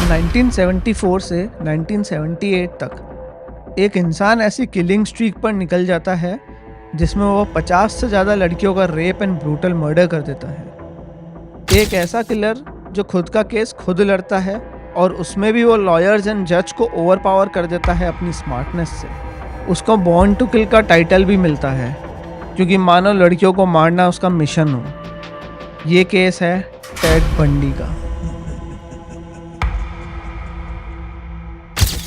1974 से 1978 तक एक इंसान ऐसी किलिंग स्ट्रीक पर निकल जाता है जिसमें वो 50 से ज़्यादा लड़कियों का रेप एंड ब्रूटल मर्डर कर देता है। एक ऐसा किलर जो खुद का केस खुद लड़ता है और उसमें भी वो लॉयर्स एंड जज को ओवर पावर कर देता है अपनी स्मार्टनेस से। उसको बॉर्न टू किल का टाइटल भी मिलता है क्योंकि मानो लड़कियों को मारना उसका मिशन हो। ये केस है टेड बंडी का।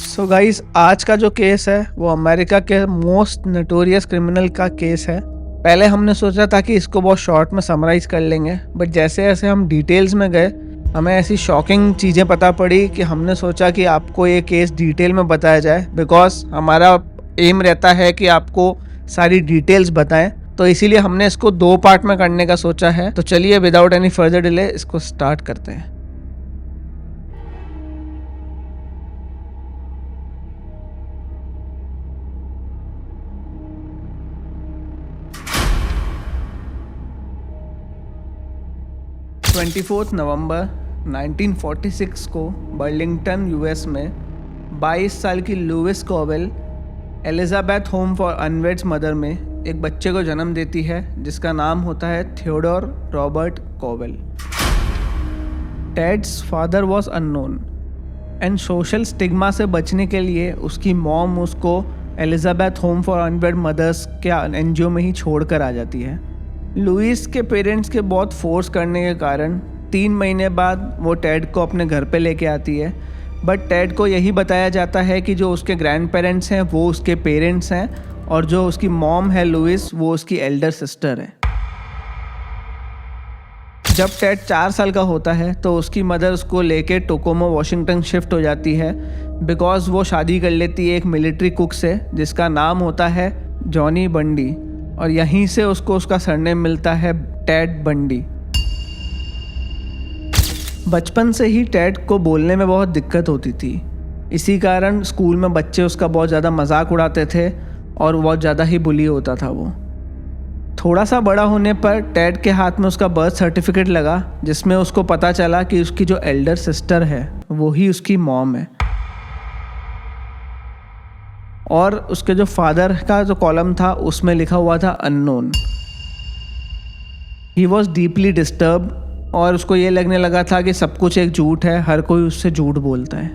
सो गाइस, आज का जो केस है वो अमेरिका के मोस्ट नोटोरियस क्रिमिनल का केस है। पहले हमने सोचा था कि इसको बहुत शॉर्ट में समराइज कर लेंगे, बट जैसे जैसे हम डिटेल्स में गए हमें ऐसी शॉकिंग चीज़ें पता पड़ी कि हमने सोचा कि आपको ये केस डिटेल में बताया जाए, बिकॉज हमारा एम रहता है कि आपको सारी डिटेल्स बताएं। तो इसीलिए हमने इसको 2 पार्ट में करने का सोचा है। तो चलिए विदाउट एनी फर्दर डिले इसको स्टार्ट करते हैं। नवंबर 1946 को बर्लिंगटन यूएस में 22 साल की Louise Cowell Elizabeth home for unwed mother में एक बच्चे को जन्म देती है जिसका नाम होता है Theodore Robert Cowell. Ted's father was unknown and social stigma से बचने के लिए उसकी मॉम उसको Elizabeth home for unwed mothers के एनजीओ में ही छोड़ कर आ जाती है। लुइस के पेरेंट्स के बहुत फोर्स करने के कारण 3 महीने बाद वो टेड को अपने घर पे लेके आती है, बट टेड को यही बताया जाता है कि जो उसके ग्रैंड पेरेंट्स हैं वो उसके पेरेंट्स हैं और जो उसकी मॉम है लुइस वो उसकी एल्डर सिस्टर है। जब टेड 4 साल का होता है तो उसकी मदर उसको लेके टोकोमो वाशिंगटन शिफ्ट हो जाती है, बिकॉज वो शादी कर लेती है एक मिलिट्री कुक से जिसका नाम होता है जॉनी बंडी, और यहीं से उसको उसका सरनेम मिलता है टेड बंडी। बचपन से ही टेड को बोलने में बहुत दिक्कत होती थी, इसी कारण स्कूल में बच्चे उसका बहुत ज़्यादा मजाक उड़ाते थे और बहुत ज़्यादा ही बुली होता था वो। थोड़ा सा बड़ा होने पर टेड के हाथ में उसका बर्थ सर्टिफिकेट लगा जिसमें उसको पता चला कि उसकी जो एल्डर सिस्टर है वो ही उसकी मॉम है, और उसके जो फादर का जो कॉलम था उसमें लिखा हुआ था unknown. He was deeply disturb और उसको ये लगने लगा था कि सब कुछ एक झूठ है, हर कोई उससे झूठ बोलता है।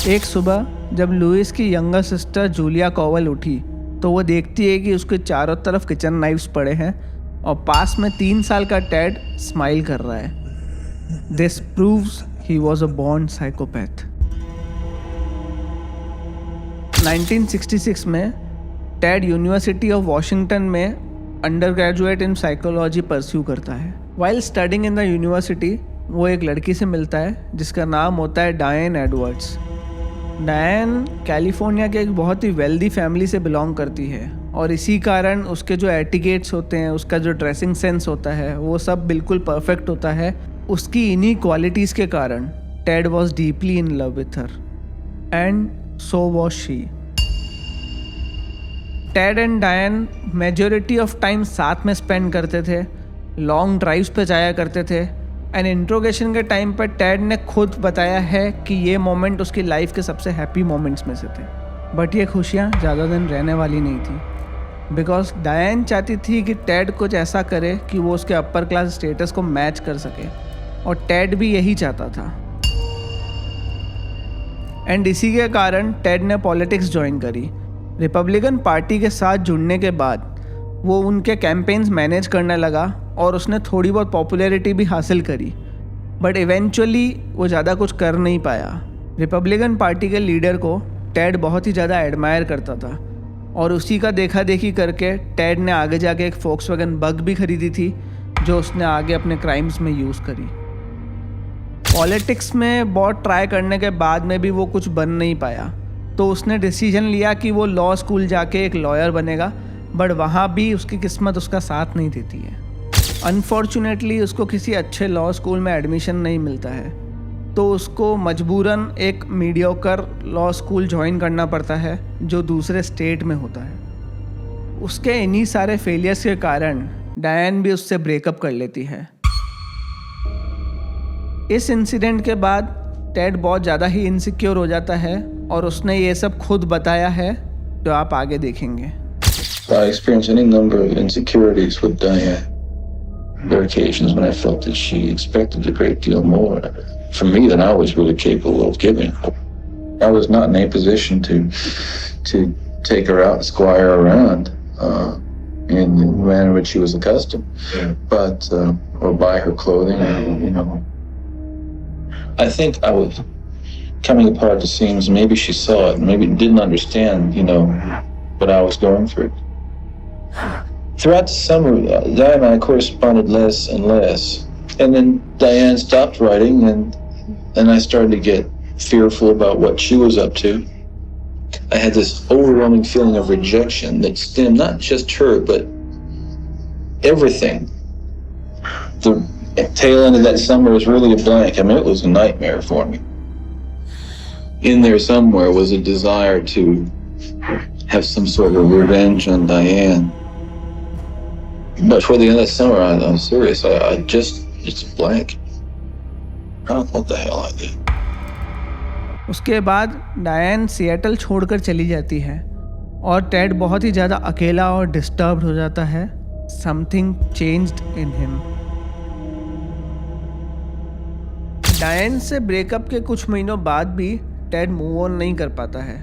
एक सुबह जब लुइस की यंगर सिस्टर जूलिया कोवेल उठी तो वो देखती है कि उसके चारों तरफ किचन नाइफ्स पड़े हैं और पास में 3 साल का टेड स्माइल कर रहा है। This proves he was a born psychopath. 1966 में टेड यूनिवर्सिटी ऑफ वॉशिंगटन में under graduate in psychology pursue करता है। While studying in the university वो एक लड़की से मिलता है जिसका नाम होता है डायन एडवर्ड्स। डायन कैलिफोर्निया के एक बहुत ही वेल्दी फैमिली से बिलोंग करती है और इसी कारण उसके जो एटिकेट्स होते हैं, उसका जो ड्रेसिंग सेंस होता है वो सब बिल्कुल परफेक्ट होता है। उसकी इन्हीं क्वालिटीज़ के कारण Ted was deeply in love with her and so was she. Ted and डायन मेजॉरिटी ऑफ टाइम साथ में स्पेंड करते थे, लॉन्ग ड्राइव्स पे जाया करते थे, एंड इंट्रोगेशन के टाइम पर टेड ने खुद बताया है कि ये मोमेंट उसकी लाइफ के सबसे हैप्पी मोमेंट्स में से थे। बट ये खुशियाँ ज़्यादा दिन रहने वाली नहीं थी, बिकॉज डायन चाहती थी कि टेड कुछ ऐसा करे कि वो उसके अपर क्लास स्टेटस को मैच कर सके, और टेड भी यही चाहता था। एंड इसी के कारण टेड ने पॉलिटिक्स ज्वाइन करी। रिपब्लिकन पार्टी के साथ जुड़ने के बाद वो उनके कैंपेन्स मैनेज करने लगा और उसने थोड़ी बहुत पॉपुलैरिटी भी हासिल करी, बट इवेंचुअली वो ज़्यादा कुछ कर नहीं पाया। रिपब्लिकन पार्टी के लीडर को टेड बहुत ही ज़्यादा एडमायर करता था और उसी का देखा देखी करके टेड ने आगे जाके एक फोक्सवैगन बग भी खरीदी थी जो उसने आगे अपने क्राइम्स में यूज़ करी। पॉलिटिक्स में बहुत ट्राई करने के बाद में भी वो कुछ बन नहीं पाया, तो उसने डिसीजन लिया कि वो लॉ स्कूल जाके एक लॉयर बनेगा, बट वहाँ भी उसकी किस्मत उसका साथ नहीं देती है। अनफॉर्चुनेटली उसको किसी अच्छे लॉ स्कूल में एडमिशन नहीं मिलता है, तो उसको मजबूरन एक मीडियोकर लॉ स्कूल ज्वाइन करना पड़ता है जो दूसरे स्टेट में होता है। उसके इन्हीं सारे फेलियर्स के कारण डायन भी उससे ब्रेकअप कर लेती है। इस इंसिडेंट के बाद टेड बहुत ज़्यादा ही इनसिक्योर हो जाता है और उसने ये सब खुद बताया है, जो आप आगे देखेंगे। I experienced any number of insecurities with Diane. There were occasions when I felt that she expected a great deal more from me than I was really capable of giving. I was not in a position to take her out and squire around in the manner which she was accustomed, but or buy her clothing, I think I was coming apart at the seams. Maybe she saw it, maybe didn't understand, what I was going through. Throughout the summer, Diane and I corresponded less and less. And then Diane stopped writing, and I started to get fearful about what she was up to. I had this overwhelming feeling of rejection that stemmed not just her, but everything. The tail end of that summer was really a blank. I mean, it was a nightmare for me. In there somewhere was a desire to have some sort of revenge on Diane. But for the end of the summer, I'm serious. It's a blank. I don't know what the hell I did. उसके बाद डायन Seattle छोड़कर चली जाती है और Ted बहुत ही ज़्यादा अकेला और डिस्टर्ब्ड हो जाता है। Something changed in him. डायन से ब्रेकअप के कुछ महीनों बाद भी टेड मूव ऑन नहीं कर पाता है।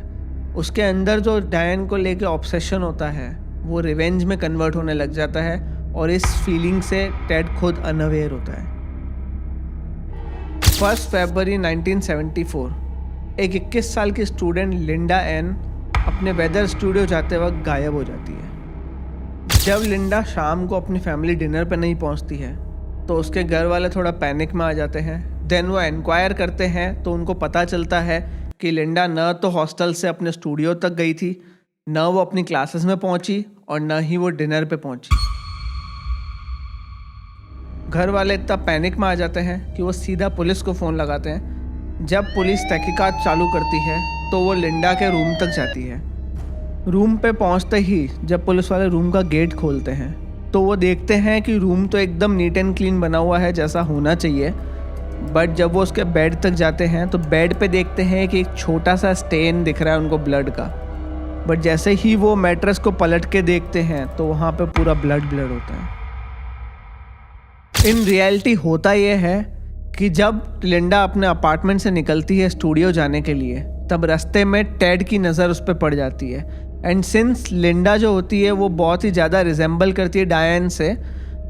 उसके अंदर जो डायन को लेके ऑब्सेशन होता है वो रिवेंज में कन्वर्ट होने लग जाता है और इस फीलिंग से टेड खुद अनअवेयर होता है। 1 फरवरी 1974 एक 21 साल की स्टूडेंट लिंडा एन अपने वेदर स्टूडियो जाते वक्त गायब हो जाती है। जब लिंडा शाम को अपनी फैमिली डिनर पर नहीं पहुंचती है तो उसके घर वाले थोड़ा पैनिक में आ जाते हैं। देन वो इंक्वायर करते हैं तो उनको पता चलता है कि लिंडा न तो हॉस्टल से अपने स्टूडियो तक गई थी, न वो अपनी क्लासेस में पहुंची और न ही वो डिनर पे पहुंची। घर वाले इतना पैनिक में आ जाते हैं कि वो सीधा पुलिस को फ़ोन लगाते हैं। जब पुलिस तहकीकात चालू करती है तो वो लिंडा के रूम तक जाती है। रूम पे पहुंचते ही जब पुलिस वाले रूम का गेट खोलते हैं तो वो देखते हैं कि रूम तो एकदम नीट एंड क्लीन बना हुआ है जैसा होना चाहिए, बट जब वो उसके बेड तक जाते हैं तो बेड पे देखते हैं कि एक छोटा सा स्टेन दिख रहा है उनको ब्लड का। बट जैसे ही वो मैट्रेस को पलट के देखते हैं तो वहाँ पे पूरा ब्लड होता है। इन रियलिटी होता ये है कि जब लिंडा अपने अपार्टमेंट से निकलती है स्टूडियो जाने के लिए तब रास्ते में टेड की नज़र उस पर पड़ जाती है। एंड सिंस लिंडा जो होती है वो बहुत ही ज़्यादा रिजेंबल करती है डायन से,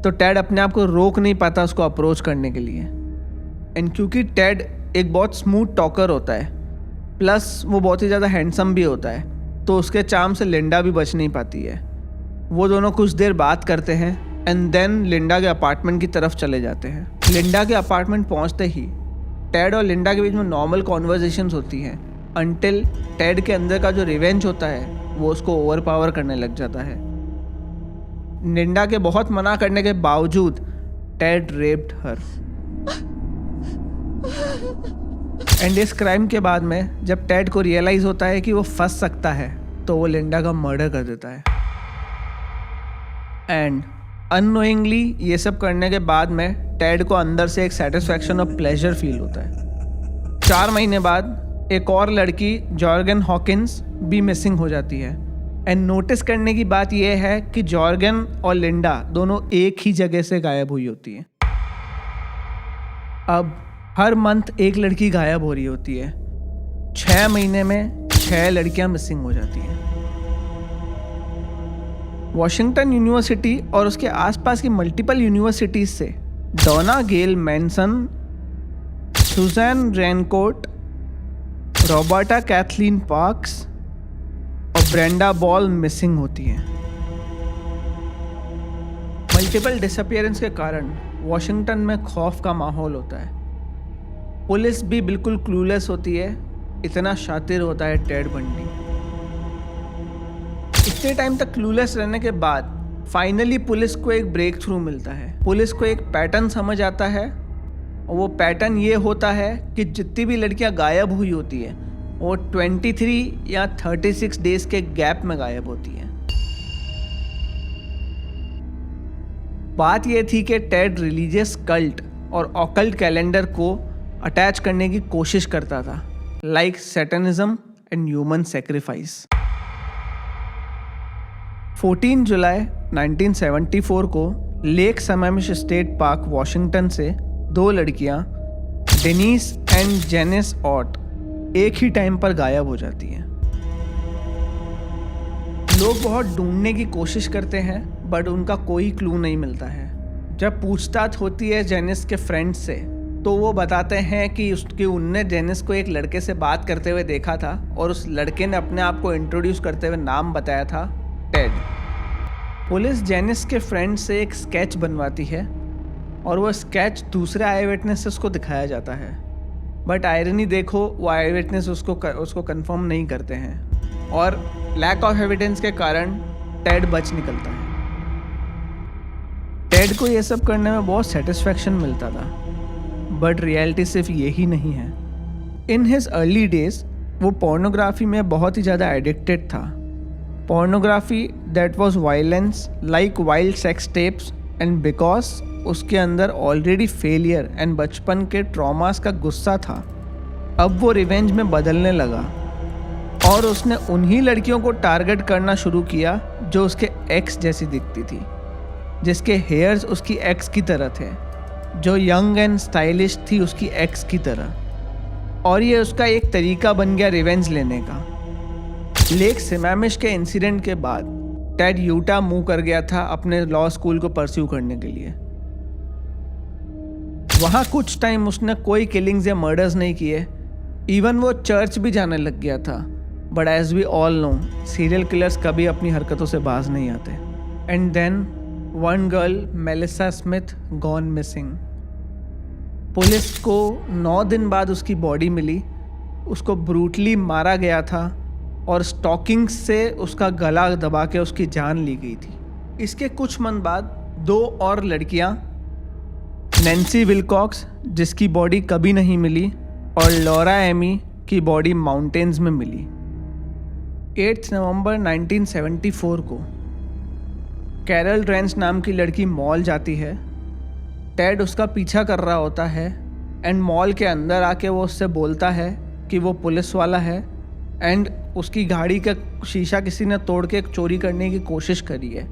तो टेड अपने आप को रोक नहीं पाता उसको अप्रोच करने के लिए। एंड क्योंकि टेड एक बहुत स्मूथ टॉकर होता है प्लस वो बहुत ही ज़्यादा हैंडसम भी होता है, तो उसके चार्म से लिंडा भी बच नहीं पाती है। वो दोनों कुछ देर बात करते हैं एंड देन लिंडा के अपार्टमेंट की तरफ चले जाते हैं। लिंडा के अपार्टमेंट पहुंचते ही टेड और लिंडा के बीच में नॉर्मल कॉन्वर्जेशंस होती हैं अनटिल टेड के अंदर का जो रिवेंज होता है वो उसको ओवरपावर करने लग जाता है। लिंडा के बहुत मना करने के बावजूद टेड रेप्ड हर। एंड इस क्राइम के बाद में जब टेड को रियलाइज़ होता है कि वो फंस सकता है तो वो लिंडा का मर्डर कर देता है। एंड अननोइंगली ये सब करने के बाद में टेड को अंदर से एक सेटिस्फैक्शन और प्लेजर फील होता है। 4 महीने बाद एक और लड़की जॉर्गन हॉकिंस भी मिसिंग हो जाती है। एंड नोटिस करने की बात यह है कि जॉर्गन और लिंडा दोनों एक ही जगह से गायब हुई होती हैं। अब हर मंथ एक लड़की गायब हो रही होती है। 6 महीने में 6 लड़कियां मिसिंग हो जाती हैं। वॉशिंगटन यूनिवर्सिटी और उसके आसपास की मल्टीपल यूनिवर्सिटीज से Donna Gail Manson, Suzanne Rancourt, Roberta Kathleen Parks और ब्रेंडा बॉल मिसिंग होती हैं। मल्टीपल डिसअपियरेंस के कारण वॉशिंगटन में खौफ का माहौल होता है। पुलिस भी बिल्कुल क्लूलेस होती है, इतना शातिर होता है टेड बंडी। इतने टाइम तक क्लूलेस रहने के बाद फाइनली पुलिस को एक ब्रेक थ्रू मिलता है। पुलिस को एक पैटर्न समझ आता है और वो पैटर्न ये होता है कि जितनी भी लड़कियां गायब हुई होती है वो 23 या 36 डेज के गैप में गायब होती हैं। बात ये थी कि टेड रिलीजियस कल्ट और ऑकल्ट कैलेंडर को अटैच करने की कोशिश करता था, लाइक सैटनिज्म एंड ह्यूमन सेक्रीफाइस। 14 जुलाई 1974 को लेक सैमामिश स्टेट पार्क वॉशिंगटन से 2 लड़कियां डेनिस एंड जेनिस ऑट एक ही टाइम पर गायब हो जाती हैं। लोग बहुत ढूंढने की कोशिश करते हैं बट उनका कोई क्लू नहीं मिलता है। जब पूछताछ होती है जेनिस के फ्रेंड्स से तो वो बताते हैं कि उनने जेनिस को एक लड़के से बात करते हुए देखा था और उस लड़के ने अपने आप को इंट्रोड्यूस करते हुए नाम बताया था टेड। पुलिस जेनिस के फ्रेंड से एक स्केच बनवाती है और वो स्केच दूसरे आई विटनेसेस को दिखाया जाता है, बट आयरनी देखो वो आई विटनेस उसको कंफर्म नहीं करते हैं और लैक ऑफ एविडेंस के कारण टेड बच निकलता है। टेड को ये सब करने में बहुत सेटिस्फैक्शन मिलता था, बट रियलिटी सिर्फ यही नहीं है। इन हिज अर्ली डेज वो पोर्नोग्राफी में बहुत ही ज़्यादा एडिक्टेड था। Pornography that was violence like wild sex tapes and because उसके अंदर ऑलरेडी फेलियर एंड बचपन के ट्रॉमास का गुस्सा था, अब वो रिवेंज में बदलने लगा और उसने उन्हीं लड़कियों को टारगेट करना शुरू किया जो उसके एक्स जैसी दिखती थी, जिसके हेयर्स उसकी एक्स की तरह थे, जो यंग एंड स्टाइलिश थी उसकी एक्स की तरह, और ये उसका एक तरीका बन गया रिवेंज लेने का। लेक सैमामिश के इंसिडेंट के बाद टेड यूटा मूव कर गया था अपने लॉ स्कूल को परस्यू करने के लिए। वहाँ कुछ टाइम उसने कोई किलिंग्स या मर्डर्स नहीं किए, इवन वो चर्च भी जाने लग गया था, but as we all know serial killers कभी अपनी हरकतों से बाज नहीं आते। And then one girl Melissa Smith gone missing. Police को 9 दिन बाद उसकी बॉडी मिली, उसको ब्रूटली मारा गया था और स्टॉकिंग से उसका गला दबा के उसकी जान ली गई थी। इसके कुछ मंथ बाद 2 और लड़कियां, नैन्सी विलकॉक्स जिसकी बॉडी कभी नहीं मिली और लॉरा एमी की बॉडी माउंटेन्स में मिली। 8 नवंबर 1974 को कैरल ड्रेंच नाम की लड़की मॉल जाती है। टेड उसका पीछा कर रहा होता है एंड मॉल के अंदर आके वो उससे बोलता है कि वो पुलिस वाला है एंड उसकी गाड़ी का शीशा किसी ने तोड़ के चोरी करने की कोशिश करी है।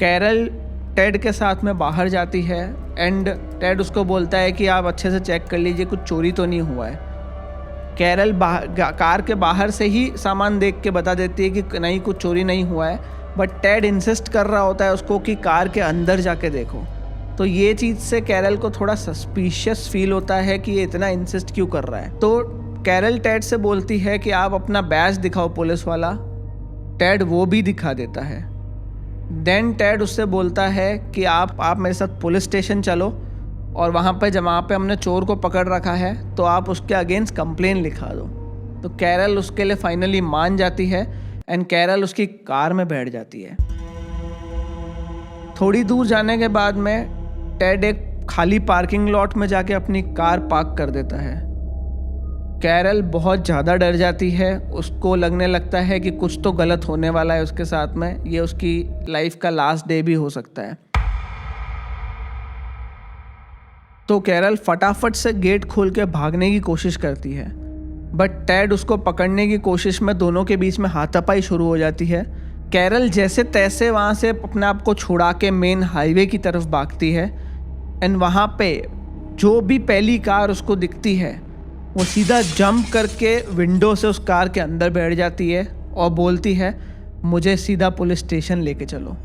कैरल टेड के साथ में बाहर जाती है एंड टेड उसको बोलता है कि आप अच्छे से चेक कर लीजिए कुछ चोरी तो नहीं हुआ है। कैरल कार के बाहर से ही सामान देख के बता देती है कि नहीं कुछ चोरी नहीं हुआ है, बट टेड इंसिस्ट कर रहा होता है उसको कि कार के अंदर जाके देखो। तो ये चीज़ से कैरल को थोड़ा सस्पिशियस फील होता है कि ये इतना इंसिस्ट क्यों कर रहा है। तो कैरल टेड से बोलती है कि आप अपना बैज दिखाओ पुलिस वाला। टेड वो भी दिखा देता है। देन टेड उससे बोलता है कि आप मेरे साथ पुलिस स्टेशन चलो और वहाँ पे जहाँ पे हमने चोर को पकड़ रखा है तो आप उसके अगेंस्ट कंप्लेन लिखा दो। तो कैरल उसके लिए फाइनली मान जाती है एंड कैरल उसकी कार में बैठ जाती है। थोड़ी दूर जाने के बाद में टेड एक खाली पार्किंग लॉट में जाके अपनी कार पार्क कर देता है। कैरल बहुत ज़्यादा डर जाती है, उसको लगने लगता है कि कुछ तो गलत होने वाला है उसके साथ में, ये उसकी लाइफ का लास्ट डे भी हो सकता है। तो कैरल फटाफट से गेट खोल के भागने की कोशिश करती है, बट टेड उसको पकड़ने की कोशिश में दोनों के बीच में हाथापाई शुरू हो जाती है। कैरल जैसे तैसे वहाँ से अपने आप को छुड़ा के मेन हाईवे की तरफ भागती है एंड वहाँ पे जो भी पहली कार उसको दिखती है वो सीधा जंप करके विंडो से उस कार के अंदर बैठ जाती है और बोलती है मुझे सीधा पुलिस स्टेशन लेके चलो।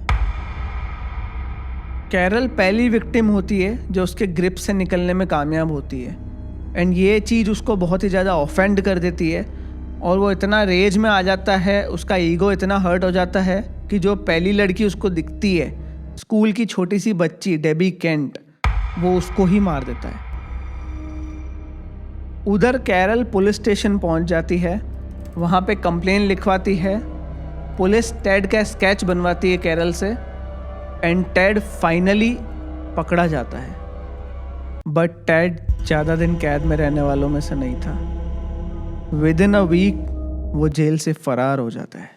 कैरल पहली विक्टिम होती है जो उसके ग्रिप से निकलने में कामयाब होती है एंड ये चीज़ उसको बहुत ही ज़्यादा ऑफेंड कर देती है और वो इतना रेज में आ जाता है, उसका ईगो इतना हर्ट हो जाता है कि जो पहली लड़की उसको दिखती है, स्कूल की छोटी सी बच्ची डेबी केंट, वो उसको ही मार देता है। उधर कैरल पुलिस स्टेशन पहुंच जाती है, वहाँ पे कंप्लेन लिखवाती है। पुलिस टेड का स्केच बनवाती है कैरल से एंड टेड फाइनली पकड़ा जाता है, बट टेड ज़्यादा दिन कैद में रहने वालों में से नहीं था। विद इन अ वीक वो जेल से फरार हो जाता है।